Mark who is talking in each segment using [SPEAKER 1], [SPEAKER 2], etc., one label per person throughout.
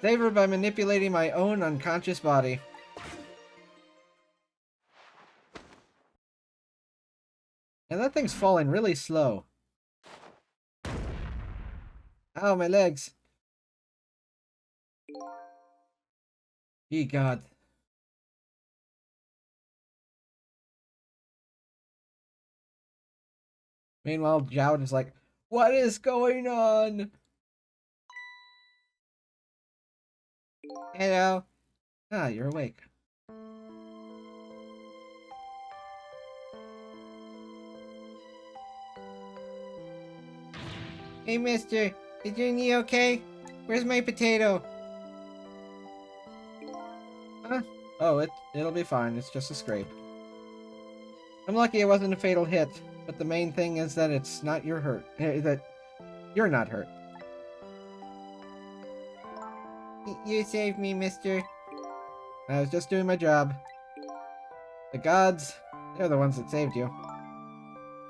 [SPEAKER 1] Save her by manipulating my own unconscious body. And that thing's falling really slow. Ow, my legs. Ye God. Meanwhile, Jowd is like, what is going on? Hello. Ah, you're awake. Hey, mister. Is your knee okay? Where's my potato? Huh? Oh, it'll be fine. It's just a scrape. I'm lucky it wasn't a fatal hit, but the main thing is that it's not your hurt. That you're not hurt. You saved me, mister. I was just doing my job. The gods, they're the ones that saved you.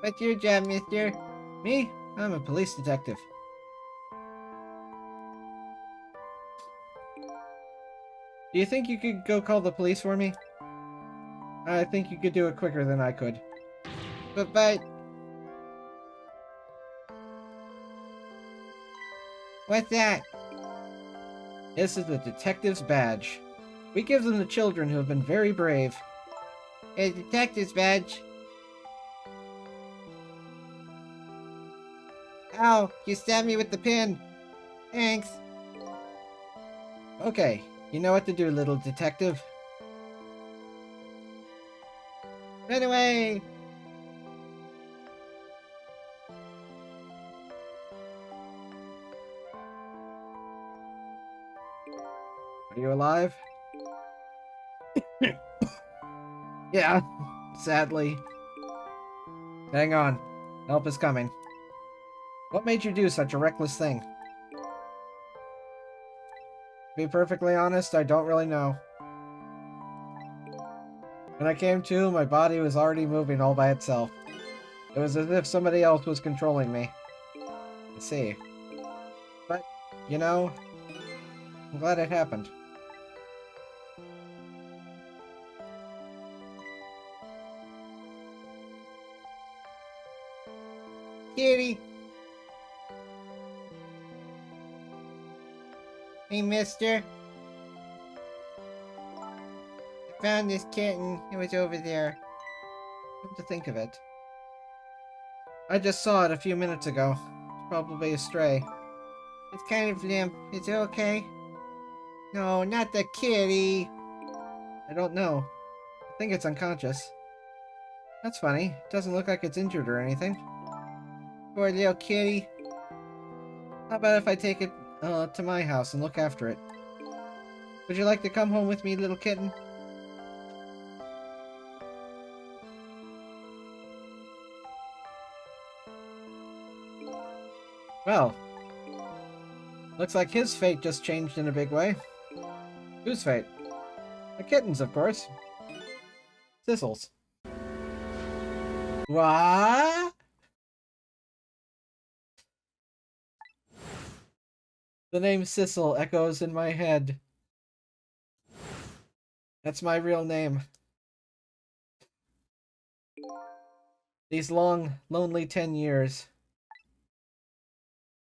[SPEAKER 1] What's your job, mister? Me? I'm a police detective. Do you think you could go call the police for me? I think you could do it quicker than I could. But... What's that? This is the detective's badge. We give them to children who have been very brave. A detective's badge? Ow, you stabbed me with the pin. Thanks. Okay, you know what to do, little detective. Run away! Are you alive? Yeah, sadly. Hang on. Help is coming. What made you do such a reckless thing? To be perfectly honest, I don't really know. When I came to, my body was already moving all by itself. It was as if somebody else was controlling me. I see. But, you know, I'm glad it happened. Kitty! Hey, mister. I found this kitten. It was over there. Come to think of it, I just saw it a few minutes ago. It's probably a stray. It's kind of limp. Is it okay? No, not the kitty. I don't know. I think it's unconscious. That's funny. It doesn't look like it's injured or anything. Poor little kitty. How about if I take it to my house and look after it? Would you like to come home with me, little kitten? Well, looks like his fate just changed in a big way. Whose fate? The kitten's, of course. Sissel's. What? The name Sissel echoes in my head. That's my real name. These long, lonely 10 years.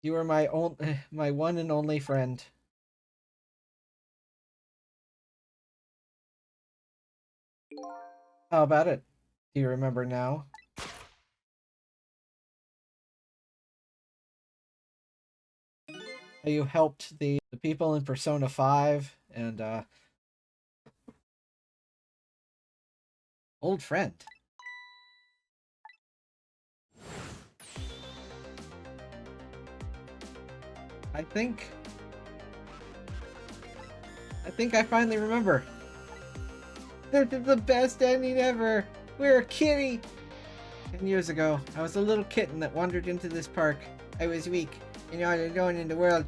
[SPEAKER 1] You were my one and only friend. How about it? Do you remember now? How you helped the people in Persona 5 and old friend. I think I finally remember. This is the best ending ever. We're a kitty. 10 years ago, I was a little kitten that wandered into this park. I was weak and all alone in the world.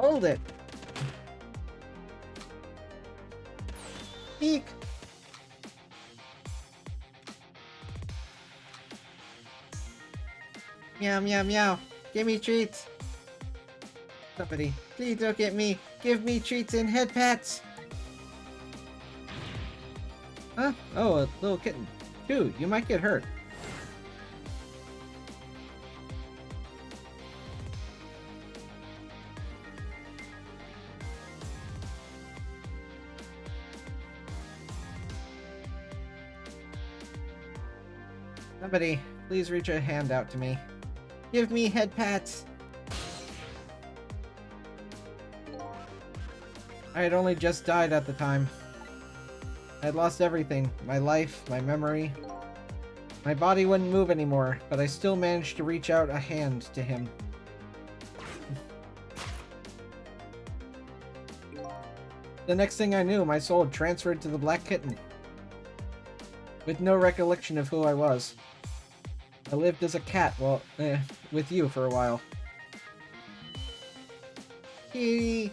[SPEAKER 1] Hold it! Eek! Meow, meow, meow. Give me treats. Somebody, please don't get me. Give me treats and head pats. Huh? Oh, a little kitten. Dude, you might get hurt. Somebody, please reach a hand out to me. Give me head pats. I had only just died at the time. I had lost everything. My life, my memory. My body wouldn't move anymore, but I still managed to reach out a hand to him. The next thing I knew, my soul had transferred to the black kitten. With no recollection of who I was. I lived as a cat, well, with you for a while. Kitty!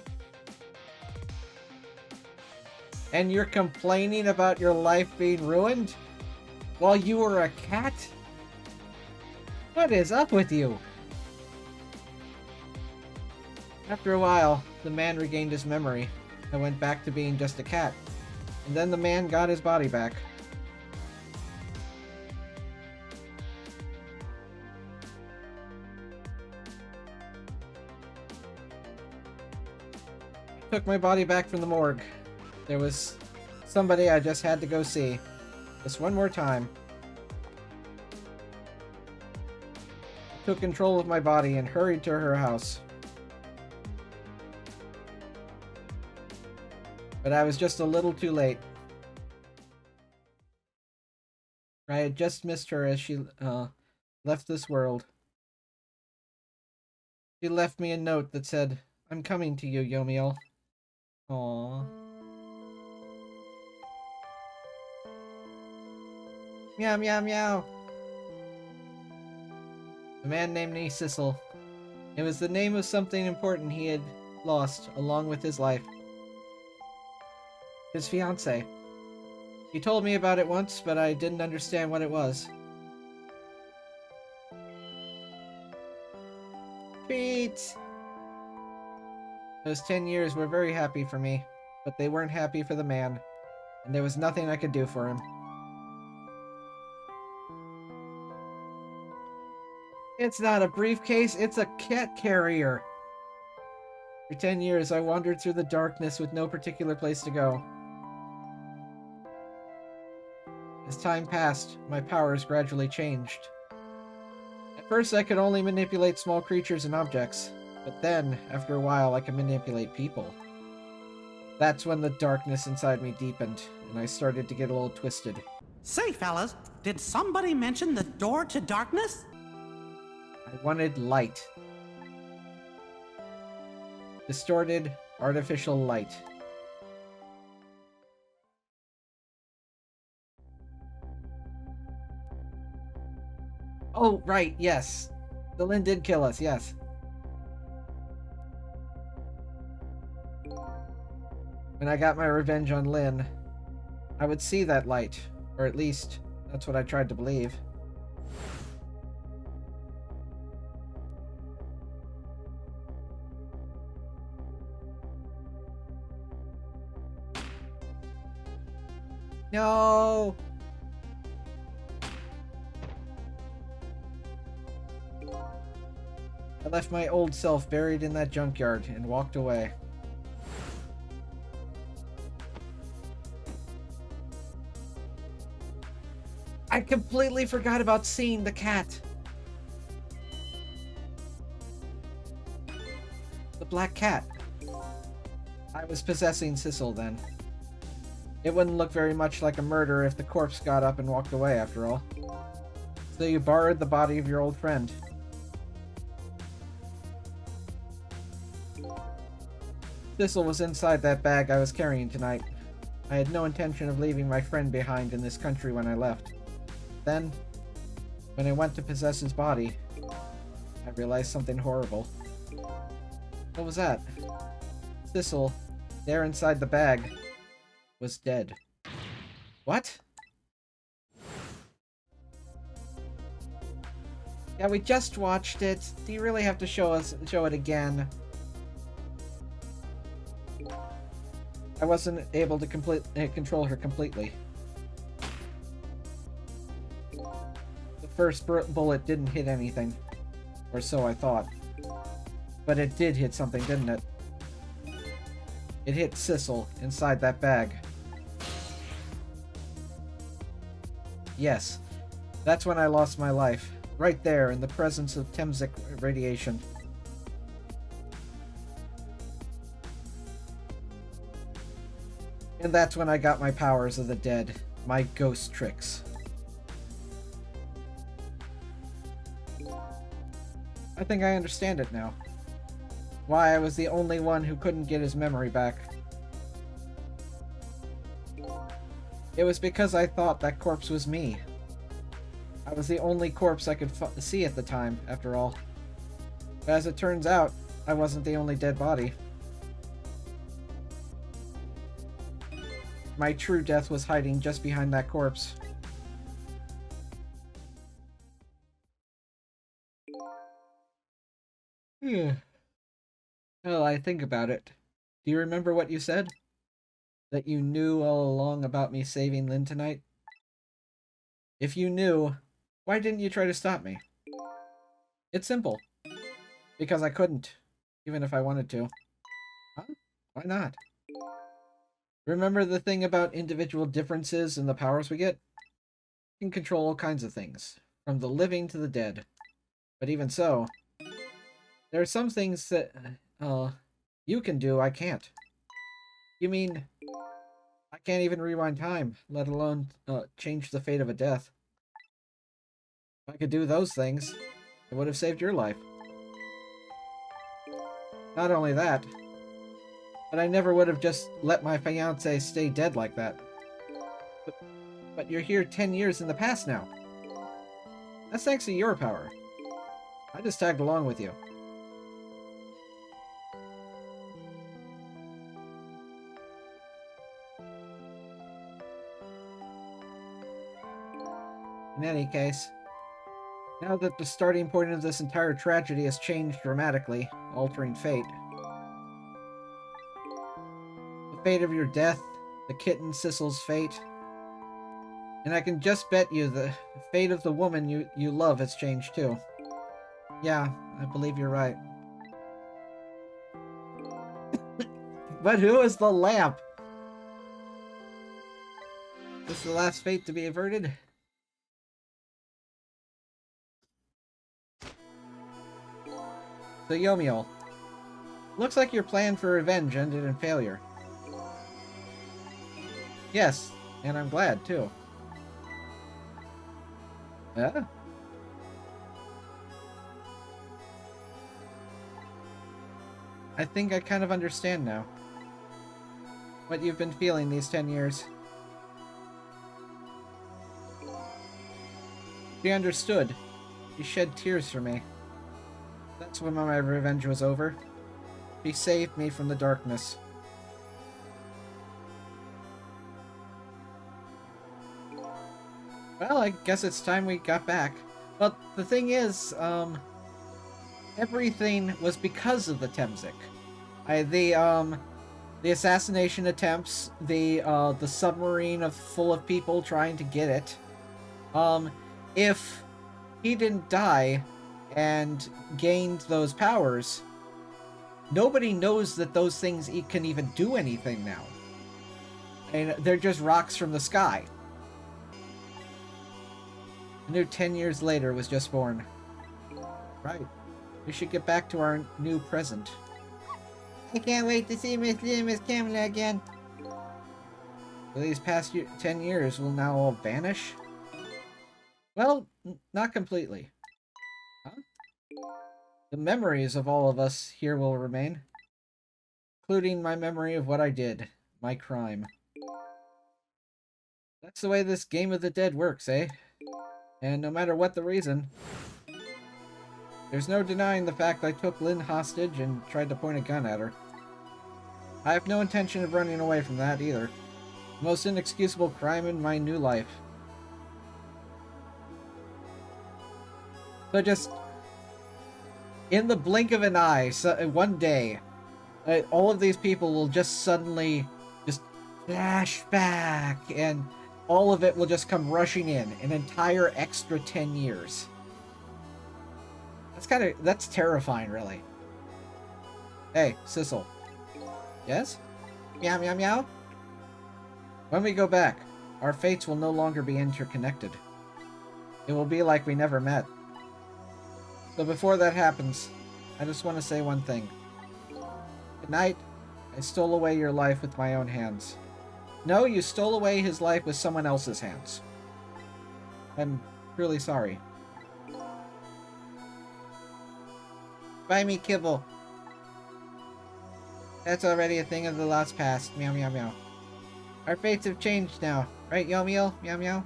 [SPEAKER 1] And you're complaining about your life being ruined? While you were a cat? What is up with you? After a while, the man regained his memory. I went back to being just a cat. And then the man got his body back. I took my body back from the morgue. There was somebody I just had to go see. Just one more time. I took control of my body and hurried to her house. But I was just a little too late. I had just missed her as she left this world. She left me a note that said, "I'm coming to you, Yomiel." Aww. Meow, meow, meow. A man named me Sissel. It was the name of something important he had lost along with his life. His fiancée. He told me about it once, but I didn't understand what it was. Treats! Those 10 years were very happy for me, but they weren't happy for the man, and there was nothing I could do for him. It's not a briefcase, it's a cat carrier! For 10 years, I wandered through the darkness with no particular place to go. As time passed, my powers gradually changed. At first, I could only manipulate small creatures and objects, but then, after a while, I could manipulate people. That's when the darkness inside me deepened, and I started to get a little twisted.
[SPEAKER 2] Say, fellas, did somebody mention the door to darkness?
[SPEAKER 1] I wanted light. Distorted, artificial light. Oh, right, yes. The Lin did kill us, yes. When I got my revenge on Lin, I would see that light. Or at least, that's what I tried to believe. No! I left my old self buried in that junkyard and walked away. I completely forgot about seeing the cat. The black cat. I was possessing Sissel then. It wouldn't look very much like a murder if the corpse got up and walked away, after all. So you borrowed the body of your old friend. Sissel was inside that bag I was carrying tonight. I had no intention of leaving my friend behind in this country when I left. Then, when I went to possess his body, I realized something horrible. What was that? Sissel, there inside the bag, was dead. What? Yeah, we just watched it. Do you really have to show it again? I wasn't able to control her completely. The first bullet didn't hit anything. Or so I thought. But it did hit something, didn't it? It hit Sissel inside that bag. Yes. That's when I lost my life. Right there, in the presence of Temsic radiation. And that's when I got my powers of the dead. My ghost tricks. I think I understand it now. Why I was the only one who couldn't get his memory back. It was because I thought that corpse was me. I was the only corpse I could see at the time, after all. But as it turns out, I wasn't the only dead body. My true death was hiding just behind that corpse. Well, I think about it. Do you remember what you said? That you knew all along about me saving Lynn tonight? If you knew, why didn't you try to stop me? It's simple. Because I couldn't, even if I wanted to. Huh? Why not? Remember the thing about individual differences in the powers we get? You can control all kinds of things, from the living to the dead. But even so, there are some things that, you can do I can't. You mean, I can't even rewind time, let alone, change the fate of a death. If I could do those things, it would have saved your life. Not only that, but I never would have just let my fiancé stay dead like that. But you're here 10 years in the past now. That's thanks to your power. I just tagged along with you. In any case, now that the starting point of this entire tragedy has changed dramatically, altering fate. The fate of your death, the kitten Sissel's fate. And I can just bet you the fate of the woman you love has changed too. Yeah, I believe you're right. But who is the lamp? Is this the last fate to be averted? So Yomiel, looks like your plan for revenge ended in failure. Yes, and I'm glad too. Yeah? I think I kind of understand now. What you've been feeling these 10 years. She understood. She shed tears for me. That's when my revenge was over. She saved me from the darkness. Well, I guess it's time we got back. But the thing is, everything was because of the Temsic. The assassination attempts, the submarine full of people trying to get it. If he didn't die and gained those powers, nobody knows that those things can even do anything now. And they're just rocks from the sky. A new 10 years later was just born. Right. We should get back to our new present. I can't wait to see Miss Lee and Miss Kamala again. So these past 10 years will now all vanish? Well, not completely. Huh? The memories of all of us here will remain. Including my memory of what I did. My crime. That's the way this game of the dead works, eh? And no matter what the reason, There's no denying the fact I took Lynn hostage and tried to point a gun at her. I have no intention of running away from that either. The most inexcusable crime in my new life. So just, in the blink of an eye, one day, all of these people will just suddenly just flash back, and all of it will just come rushing in, an entire extra 10 years. That's terrifying, really. Hey, Sissel. Yes? Meow, meow, meow? When we go back, our fates will no longer be interconnected. It will be like we never met. So before that happens, I just want to say one thing. Tonight, I stole away your life with my own hands. No, you stole away his life with someone else's hands. I'm truly sorry. Buy me kibble. That's already a thing of the lost past. Meow, meow, meow. Our fates have changed now. Right, Yomiel? Meow, meow.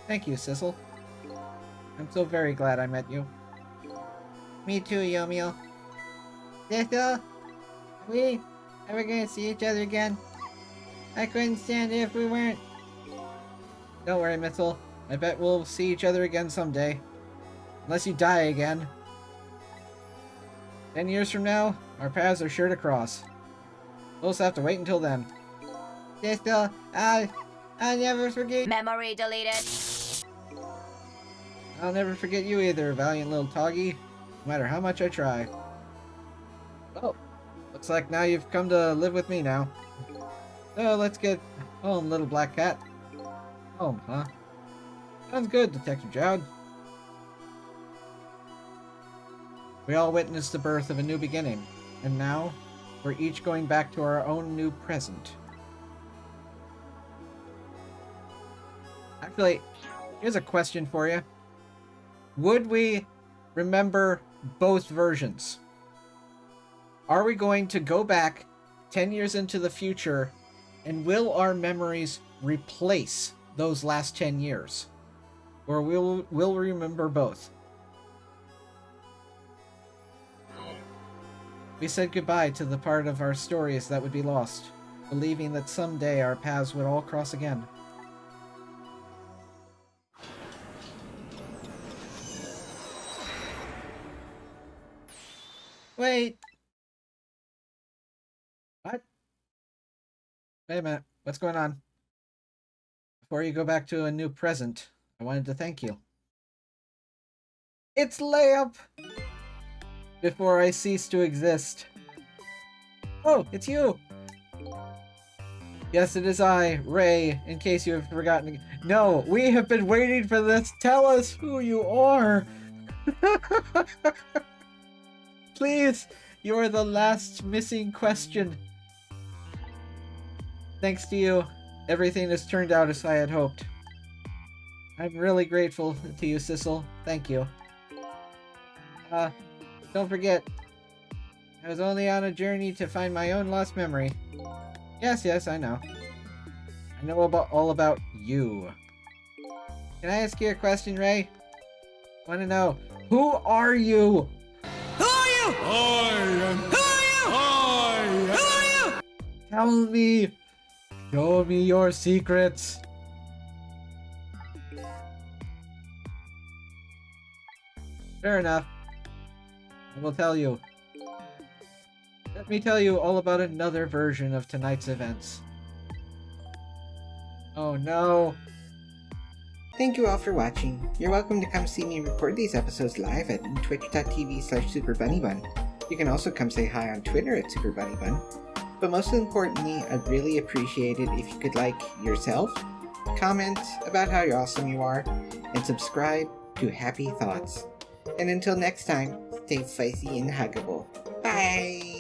[SPEAKER 1] Thank you, Sissel. I'm so very glad I met you. Me too, Yomiel. Sissel? Are we ever gonna see each other again? I couldn't stand it if we weren't. Don't worry, Missile. I bet we'll see each other again someday. Unless you die again. 10 years from now, our paths are sure to cross. We'll just have to wait until then. Sissel, I'll never forget.
[SPEAKER 3] Memory deleted.
[SPEAKER 1] I'll never forget you either, valiant little Toggy, no matter how much I try. Oh, looks like now you've come to live with me now. So let's get home, little black cat. Home, huh? Sounds good, Detective Jowd. We all witnessed the birth of a new beginning, and now we're each going back to our own new present. Actually, here's a question for you. Would we remember both versions? Are we going to go back 10 years into the future, and will our memories replace those last 10 years? Or will we remember both? We said goodbye to the part of our stories that would be lost, believing that someday our paths would all cross again. Wait! What? Wait a minute. What's going on? Before you go back to a new present, I wanted to thank you. It's Lamp! Before I cease to exist. Oh, it's you! Yes, it is I, Ray, in case you have forgotten. No, we have been waiting for this. Tell us who you are! Please, you are the last missing question. Thanks to you, everything has turned out as I had hoped. I'm really grateful to you, Sissel. Thank you. Don't forget, I was only on a journey to find my own lost memory. Yes, I know. I know all about you. Can I ask you a question, Ray? I want to know, who are you?
[SPEAKER 2] Who are you? Who are you?
[SPEAKER 1] Tell me. Show me your secrets. Fair enough. I will tell you. Let me tell you all about another version of tonight's events. Oh no.
[SPEAKER 4] Thank you all for watching. You're welcome to come see me record these episodes live at twitch.tv/SuperBunnyBun. You can also come say hi on Twitter at SuperBunnyBun. But most importantly, I'd really appreciate it if you could like yourself, comment about how awesome you are, and subscribe to Happy Thoughts. And until next time, stay spicy and huggable. Bye!